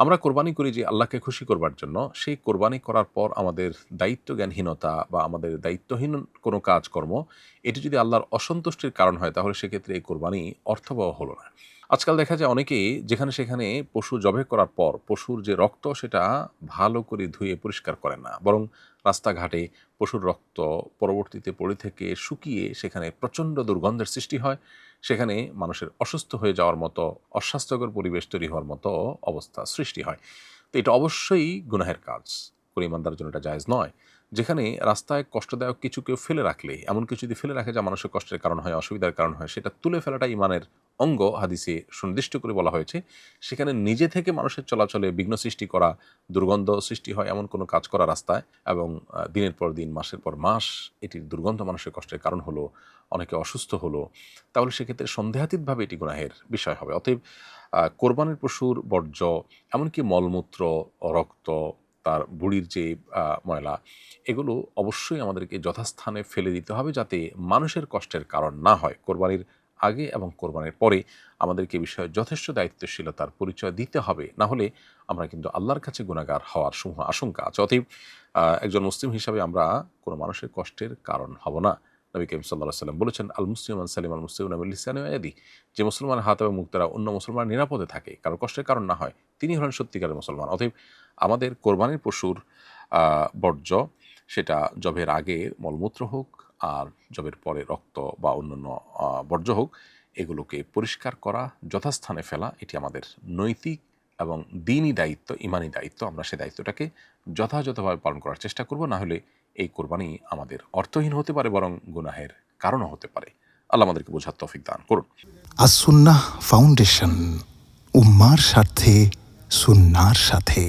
আমরা কোরবানি করি যে আল্লাহকে খুশি করবার জন্য। সেই কোরবানি করার পর আমাদের দায়িত্বজ্ঞানহীনতা বা আমাদের দায়িত্বহীন কোনো কাজকর্ম, এটি যদি আল্লাহর অসন্তুষ্টির কারণ হয়, তাহলে সেক্ষেত্রে এই কোরবানি অর্থবহ হলো না। আজকাল দেখা যায় অনেকেই যেখানে সেখানে পশু জবাই করার পর পশুর যে রক্ত, সেটা ভালো করে ধুয়ে পরিষ্কার করেন না। বরং রাস্তাঘাটে পশুর রক্ত পরবর্তীতে পড়ে থেকে শুকিয়ে সেখানে প্রচণ্ড দুর্গন্ধের সৃষ্টি হয়। সেখানে মানুষের অসুস্থ হয়ে যাওয়ার মতো, অস্বাস্থ্যকর পরিবেশ তৈরি হওয়ার মতো অবস্থা সৃষ্টি হয়। তো এটা অবশ্যই গুনাহের কাজ। কোনো ঈমানদারের জন্য এটা জায়েজ নয়। যেখানে রাস্তায় কষ্টদায়ক কিছু কেউ ফেলে রাখলে, এমন কিছু যদি ফেলে রাখে যা মানুষের কষ্টের কারণ হয়, অসুবিধার কারণ হয়, সেটা তুলে ফেলাটা ঈমানের অঙ্গ, হাদিসে সুনির্দিষ্ট করে বলা হয়েছে। সেখানে নিজে থেকে মানুষের চলাচলে বিঘ্ন সৃষ্টি করা, দুর্গন্ধ সৃষ্টি হয় এমন কোনো কাজ করা রাস্তায়, এবং দিনের পর দিন, মাসের পর মাস এটির দুর্গন্ধ মানুষের কষ্টের কারণ হলো, অনেকে অসুস্থ হলো, তাহলে সেক্ষেত্রে সন্দেহাতীতভাবে এটি গুনাহের বিষয় হবে। অতএব কোরবানির পশুর বর্জ্য, এমনকি মলমূত্র, রক্ত, তার বুড়ির যে ময়লা, এগুলো অবশ্যই আমাদেরকে যথাস্থানে ফেলে দিতে হবে, যাতে মানুষের কষ্টের কারণ না হয়। কোরবানির আগে এবং কোরবানির পরে আমাদেরকে এ বিষয়ে যথেষ্ট দায়িত্বশীলতার পরিচয় দিতে হবে। না হলে আমরা কিন্তু আল্লাহর কাছে গুনাহগার হওয়ার সমূহ আশঙ্কা আছে। অতএব একজন মুসলিম হিসাবে আমরা কোনো মানুষের কষ্টের কারণ হব না। নবী করিম সাল্লাল্লাহু আলাইহি ওয়াসাল্লাম বলেছেন, আল মুসলিম মান সালিমাল মুসলিমুনা মিন লিসানিহি ওয়া ইয়াদিহি। যে মুসলমানের হাত এবং মুখ দ্বারা অন্য মুসলমান নিরাপদে থাকে, কারো কষ্টের কারণ না হয়, তিনি হলেন সত্যিকারের মুসলমান। অতএব আমাদের কোরবানির পশুর বর্জ্য, সেটা জবের আগে মলমূত্র হোক আর জবের পরে রক্ত বা অন্যান্য বর্জ্য হোক, এগুলোকে পরিষ্কার করা, যথাস্থানে ফেলা, এটি আমাদের নৈতিক এবং দ্বীনি দায়িত্ব, ঈমানি দায়িত্ব। আমরা সেই দায়িত্বটাকে যথাযথভাবে পালন করার চেষ্টা করব। না হলে এই কোরবানি আমাদের অর্থহীন হতে পারে, বরং গুনাহের কারণও হতে পারে। আল্লাহ আমাদেরকে বোঝার তৌফিক দান করুন। আসুন্নাহ ফাউন্ডেশন, উম্মার স্বার্থে সুন্নার সাথে।